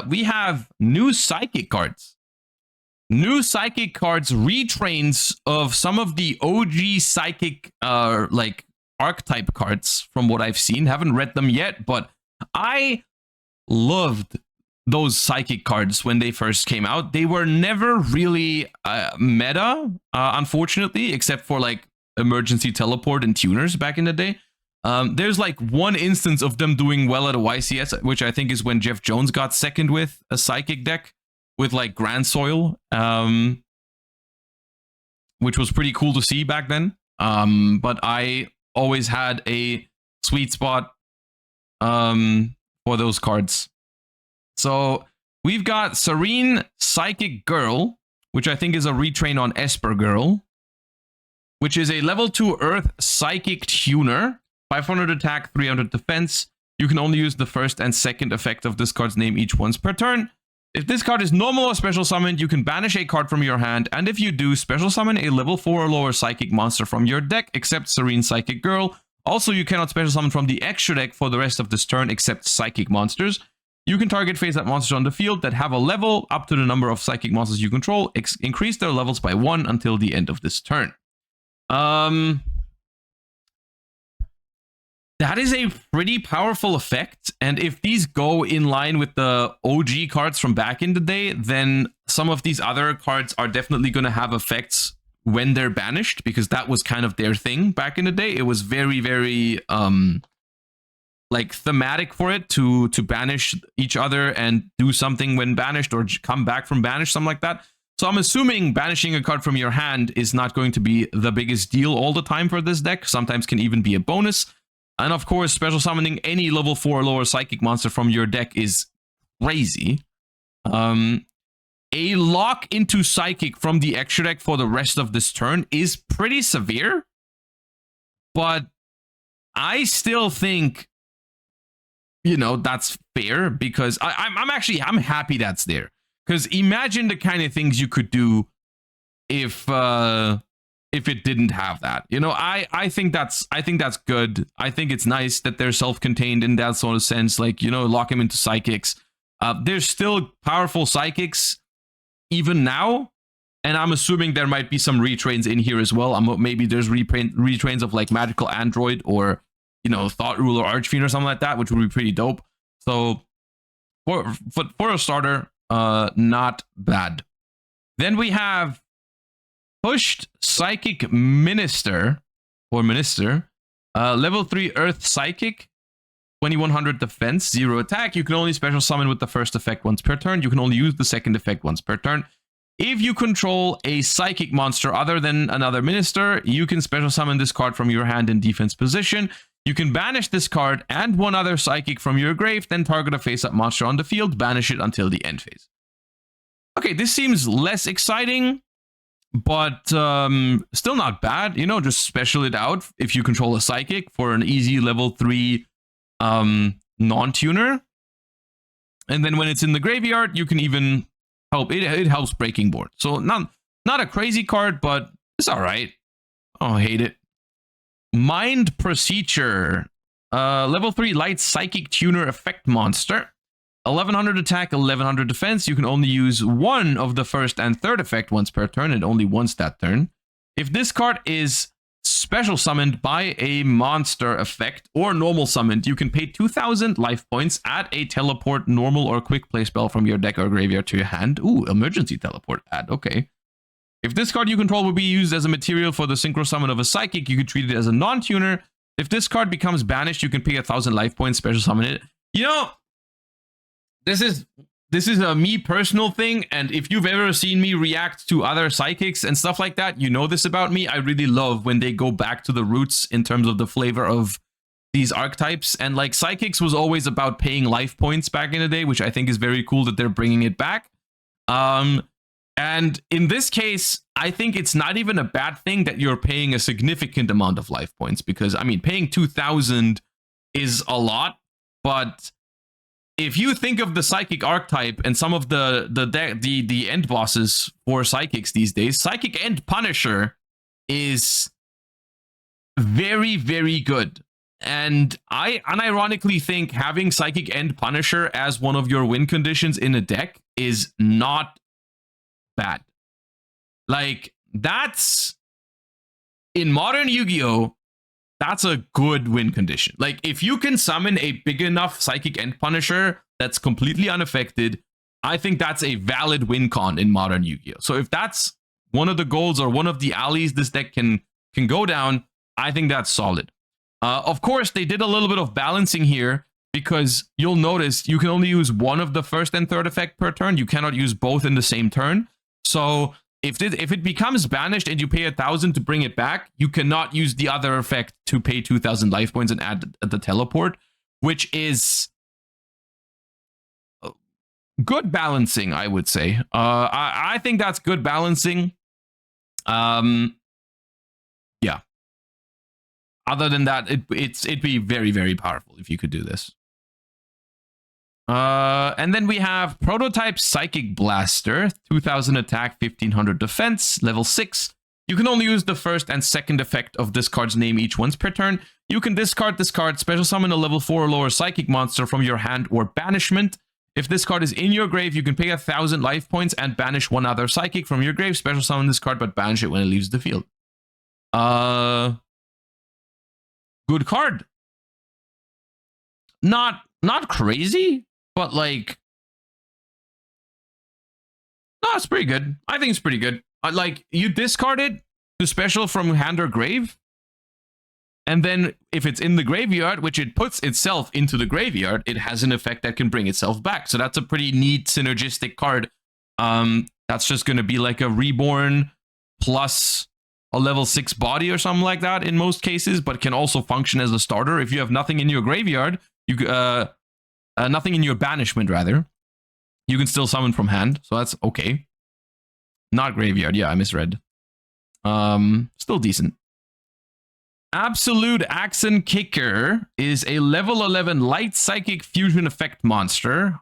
we have new psychic cards. New psychic cards retrains of some of the OG psychic like archetype cards from what I've seen. Haven't read them yet, but I loved those psychic cards when they first came out. They were never really meta, unfortunately, except for like emergency teleport and tuners back in the day. There's like one instance of them doing well at a YCS, which I think is when Jeff Jones got second with a psychic deck with like Grand Soil, which was pretty cool to see back then. But I always had a sweet spot for those cards. So we've got Serene Psychic Girl, which I think is a retrain on Esper Girl, which is a level 2 Earth Psychic Tuner, 500 attack, 300 defense. You can only use the first and second effect of this card's name each once per turn. If this card is normal or special summoned, you can banish a card from your hand, and if you do, special summon a level 4 or lower psychic monster from your deck, except Serene Psychic Girl. Also, you cannot special summon from the extra deck for the rest of this turn, except psychic monsters. You can target face-up monsters on the field that have a level up to the number of psychic monsters you control. Increase their levels by 1 until the end of this turn. That is a pretty powerful effect, and if these go in line with the OG cards from back in the day, then some of these other cards are definitely going to have effects when they're banished, because that was kind of their thing back in the day. It was very, very like thematic for it to banish each other and do something when banished, or come back from banish, something like that. So I'm assuming banishing a card from your hand is not going to be the biggest deal all the time for this deck. Sometimes can even be a bonus. And of course, special summoning any level 4 or lower psychic monster from your deck is crazy. A lock into psychic from the extra deck for the rest of this turn is pretty severe. But I still think, you know, that's fair, because I'm happy that's there. Because imagine the kind of things you could do if it didn't have that. You know, I think that's good. I think it's nice that they're self-contained in that sort of sense. Like, you know, lock them into psychics. There's still powerful psychics even now, and I'm assuming there might be some retrains in here as well. Maybe there's retrains of like Magical Android, or, you know, Thought Ruler Archfiend or something like that, which would be pretty dope. So for a starter, not bad. Then we have Pushed Psychic Minister, level 3 Earth Psychic, 2100 defense, 0 attack. You can only special summon with the first effect once per turn. You can only use the second effect once per turn. If you control a psychic monster other than another minister, you can special summon this card from your hand in defense position. You can banish this card and one other psychic from your grave, then target a face-up monster on the field, banish it until the end phase. Okay, this seems less exciting, but still not bad. You know, just special it out if you control a psychic for an easy level 3 non-tuner. And then when it's in the graveyard, you can even help. It helps breaking board. So not a crazy card, but it's all right. Oh, I hate it. Mind Procedure. Level 3 light psychic tuner effect monster. 1100 attack, 1100 defense. You can only use one of the first and third effect once per turn, and only once that turn. If this card is special summoned by a monster effect or normal summoned, you can pay 2000 life points, add a teleport, normal, or quick play spell from your deck or graveyard to your hand. Ooh, emergency teleport add. Okay. If this card you control will be used as a material for the synchro summon of a psychic, you can treat it as a non-tuner. If this card becomes banished, you can pay 1000 life points, special summon it. You know, this is a me personal thing, and if you've ever seen me react to other psychics and stuff like that, you know this about me. I really love when they go back to the roots in terms of the flavor of these archetypes. And like, psychics was always about paying life points back in the day, which I think is very cool that they're bringing it back. And in this case, I think it's not even a bad thing that you're paying a significant amount of life points, because I mean, paying 2000 is a lot, but if you think of the psychic archetype and some of the end bosses for psychics these days, Psychic End Punisher is very, very good. And I unironically think having Psychic End Punisher as one of your win conditions in a deck is not bad. Like, that's... in modern Yu-Gi-Oh!, that's a good win condition. Like, if you can summon a big enough Psychic End Punisher that's completely unaffected, I think that's a valid win con in modern Yu-Gi-Oh! So if that's one of the goals or one of the alleys this deck can go down, I think that's solid. Of course, they did a little bit of balancing here because you'll notice you can only use one of the first and third effect per turn. You cannot use both in the same turn. So if it becomes banished and you pay 1,000 to bring it back, you cannot use the other effect to pay 2,000 life points and add the teleport, which is good balancing, I would say. I think that's good balancing. Yeah. Other than that, it'd be very, very powerful if you could do this. And then we have Prototype Psychic Blaster, 2,000 attack, 1,500 defense, level 6. You can only use the first and second effect of this card's name each once per turn. You can discard this card, special summon a level 4 or lower psychic monster from your hand or banishment. If this card is in your grave, you can pay 1,000 life points and banish one other psychic from your grave. Special summon this card, but banish it when it leaves the field. Good card. Not crazy, but like, no, it's pretty good. I think it's pretty good. Like, you discard it to special from hand or grave, and then if it's in the graveyard, which it puts itself into the graveyard, it has an effect that can bring itself back. So that's a pretty neat synergistic card. That's just going to be like a reborn plus a level 6 body or something like that in most cases, but can also function as a starter. If you have nothing in your graveyard, you nothing in your banishment rather, you can still summon from hand, so that's okay. Not graveyard, yeah, I misread. Still decent. Absolute Axon Kicker is a level 11 light psychic fusion effect monster,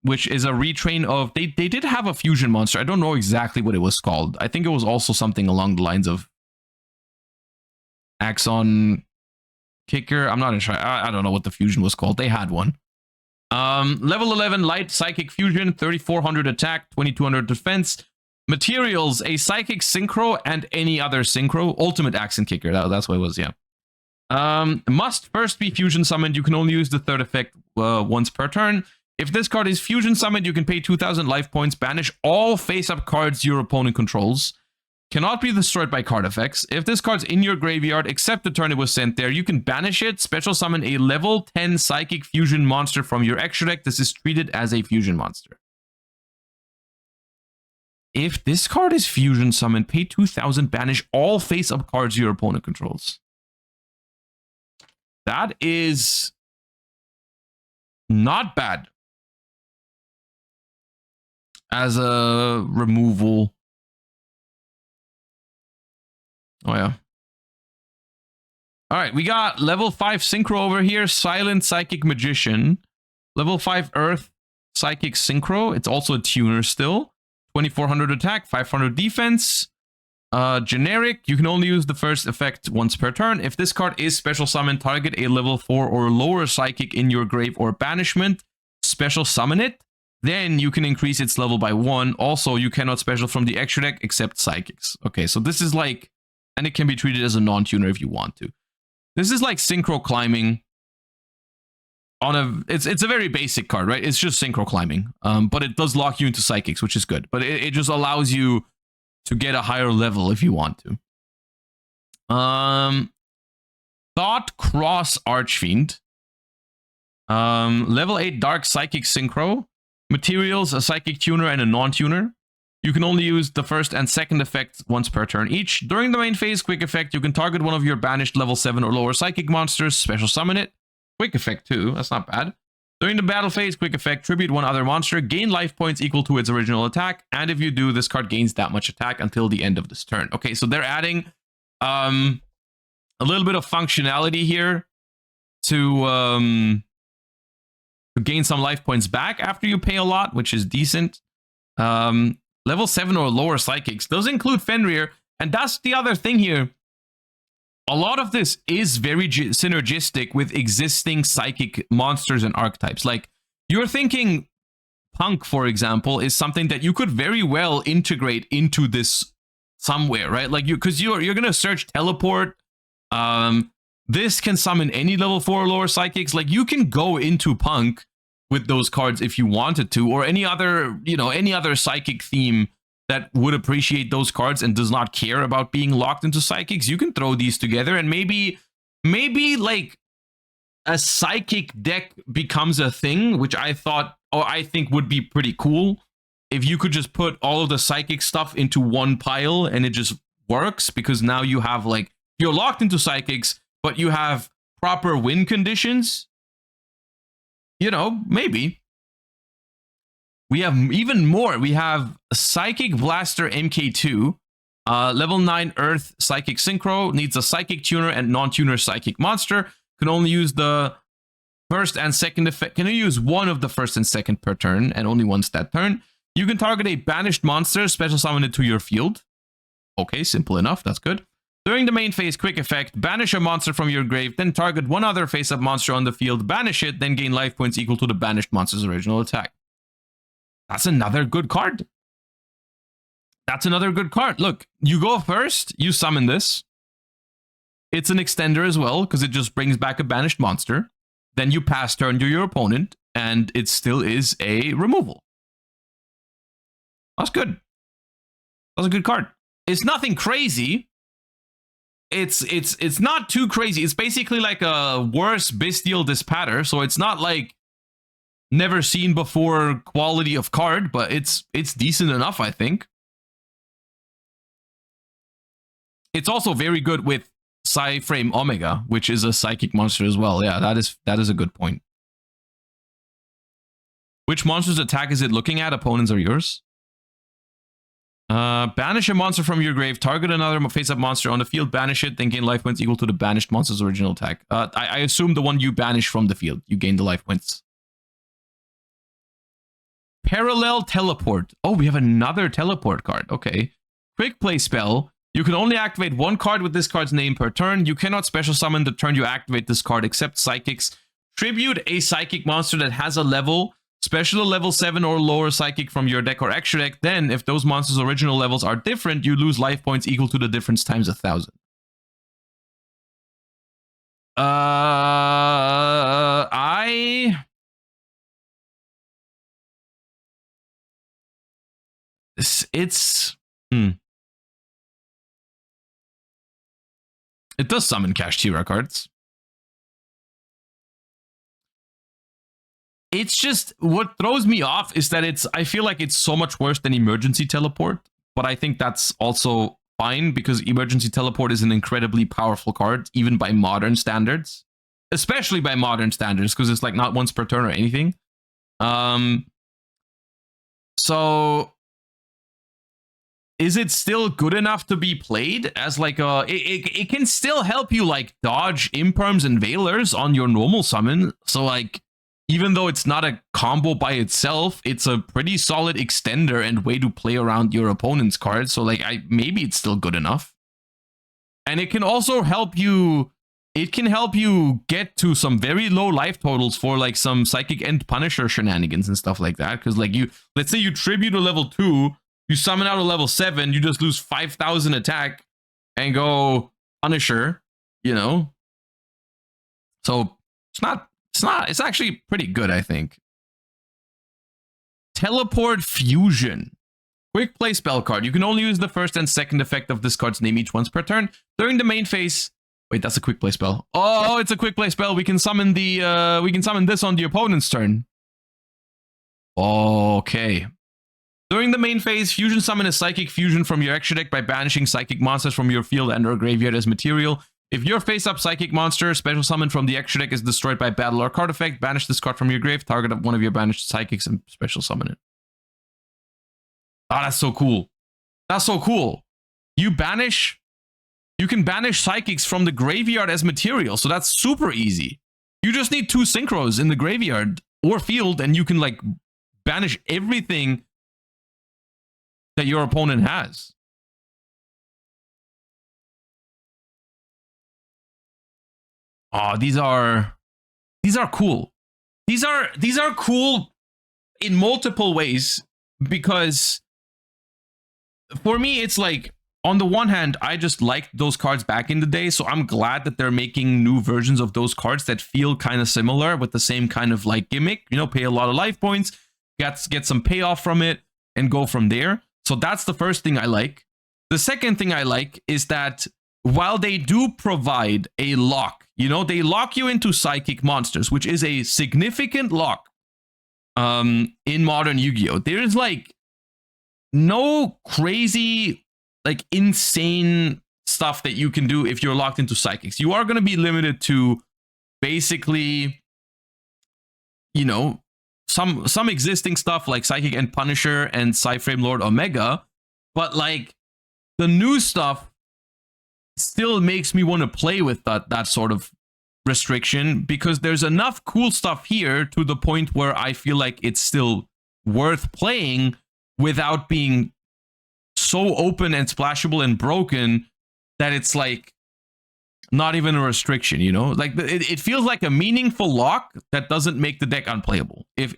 which is a retrain of... They did have a fusion monster. I don't know exactly what it was called. I think it was also something along the lines of Axon Kicker. I'm not sure. I don't know what the fusion was called. They had one. Level 11 light psychic fusion, 3,400 attack, 2,200 defense. Materials, a psychic synchro and any other synchro. Ultimate Axon Kicker. That's what it was, yeah. Must first be fusion summoned. You can only use the third effect once per turn. If this card is fusion summoned, you can pay 2,000 life points, banish all face-up cards your opponent controls. Cannot be destroyed by card effects. If this card's in your graveyard, except the turn it was sent there, you can banish it, special summon a level 10 psychic fusion monster from your extra deck. This is treated as a fusion monster. If this card is fusion summoned, pay 2,000, banish all face-up cards your opponent controls. That is not bad as a removal. Oh, yeah. All right, we got level 5 Synchro over here. Silent Psychic Magician. Level 5 Earth Psychic Synchro. It's also a tuner still. 2,400 attack, 500 defense. Generic. You can only use the first effect once per turn. If this card is special summon, target a level 4 or lower psychic in your grave or banishment. Special summon it. Then you can increase its level by 1. Also, you cannot special from the extra deck except psychics. Okay, so this is like... And it can be treated as a non-tuner if you want to. This is like synchro climbing. On a, it's a very basic card, right? It's just synchro climbing. But it does lock you into psychics, which is good. But it just allows you to get a higher level if you want to. Thought Cross Archfiend. Level 8 Dark Psychic Synchro. Materials, a Psychic Tuner and a non-tuner. You can only use the first and second effects once per turn each. During the main phase, quick effect, you can target one of your banished level 7 or lower psychic monsters, special summon it. Quick effect too, that's not bad. During the battle phase, quick effect, tribute one other monster, gain life points equal to its original attack, and if you do, this card gains that much attack until the end of this turn. Okay, so they're adding a little bit of functionality here to gain some life points back after you pay a lot, which is decent. Level 7 or lower psychics. Those include Fenrir. And that's the other thing here. a lot of this is very synergistic with existing psychic monsters and archetypes. Like, you're thinking Punk, for example, is something that you could very well integrate into this somewhere, right? Like, because you're gonna search teleport. This can summon any level 4 or lower psychics. Like, you can go into Punk with those cards if you wanted to, or any other, any other psychic theme that would appreciate those cards and does not care about being locked into psychics. You can throw these together, and maybe like a psychic deck becomes a thing, which I think would be pretty cool if you could just put all of the psychic stuff into one pile and it just works, because now you have, like, you're locked into psychics, but you have proper win conditions. Maybe. We have even more. We have Psychic Blaster MK2, level 9 Earth Psychic Synchro, needs a Psychic Tuner and non-tuner Psychic Monster. Can only use the first and second effect. Can only use one of the first and second per turn, and only once that turn. You can target a banished monster, special summon it to your field. Okay, simple enough. That's good. During the main phase, quick effect, banish a monster from your grave, then target one other face-up monster on the field, banish it, then gain life points equal to the banished monster's original attack. That's another good card. Look, you go first, you summon this. It's an extender as well, because it just brings back a banished monster. Then you pass turn to your opponent, and it still is a removal. That's good. That's a good card. It's nothing crazy. It's not too crazy. It's basically like a worse Bestial Dispatter, so it's not like never seen before quality of card, but it's decent enough, I think. It's also very good with Psy-Frame Omega, which is a psychic monster as well. Yeah, that is a good point. Which monster's attack is it looking at? Opponents are yours. Banish a monster from your grave, target another face-up monster on the field, banish it, then gain life points equal to the banished monster's original attack. I assume the one you banish from the field, you gain the life points. Parallel Teleport. Oh, we have another teleport card. Okay. Quick play spell. You can only activate one card with this card's name per turn. You cannot special summon the turn you activate this card except psychics. Tribute a psychic monster that has a level, special level 7 or lower psychic from your deck or extra deck. Then, if those monsters' original levels are different, you lose life points equal to the difference times 1,000. It does summon Kashtira cards. It's just, what throws me off is that I feel like it's so much worse than Emergency Teleport, but I think that's also fine because Emergency Teleport is an incredibly powerful card, even by modern standards. Especially by modern standards, because it's like not once per turn or anything. So is it still good enough to be played as like a... It can still help you like dodge Imperms and Veilers on your normal summon. So like, even though it's not a combo by itself, it's a pretty solid extender and way to play around your opponent's cards. So like, maybe it's still good enough. And it can also help you... It can help you get to some very low life totals for like some Psychic End Punisher shenanigans and stuff like that. Because like let's say you tribute a level 2, you summon out a level 7, you just lose 5,000 attack and go Punisher, you know? So it's actually pretty good, I think. Teleport Fusion. Quick play spell card. You can only use the first and second effect of this card's name each once per turn. During the main phase... Wait, that's a quick play spell. Oh, it's a quick play spell. We can summon this on the opponent's turn. Okay. During the main phase, fusion summon a psychic fusion from your extra deck by banishing psychic monsters from your field and or graveyard as material. If your face-up psychic monster special summon from the extra deck is destroyed by battle or card effect, banish this card from your grave, target one of your banished psychics and special summon it. Oh, that's so cool. That's so cool. You can banish psychics from the graveyard as material, so that's super easy. You just need 2 synchros in the graveyard or field, and you can like banish everything that your opponent has. Oh, these are cool. These are cool in multiple ways, because for me it's like, on the one hand, I just liked those cards back in the day, so I'm glad that they're making new versions of those cards that feel kind of similar with the same kind of like gimmick. You know, pay a lot of life points, get some payoff from it, and go from there. So that's the first thing I like. The second thing I like is that while they do provide a lock, you know, they lock you into psychic monsters, which is a significant lock in modern Yu-Gi-Oh! There is like no crazy, like insane stuff that you can do if you're locked into psychics. You are going to be limited to basically, you know, some existing stuff like Psychic and Punisher and Psyframe Lord Omega, but like the new stuff still makes me want to play with that sort of restriction, because there's enough cool stuff here to the point where I feel like it's still worth playing without being so open and splashable and broken that it's like not even a restriction, you know? Like it feels like a meaningful lock that doesn't make the deck unplayable. If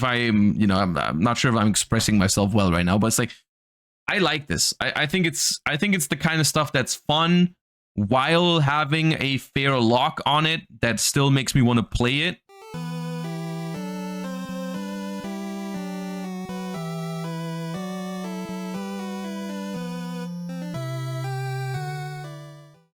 I'm, you know, I'm not sure if I'm expressing myself well right now, but it's like, I like this. I think it's the kind of stuff that's fun while having a fair lock on it that still makes me want to play it.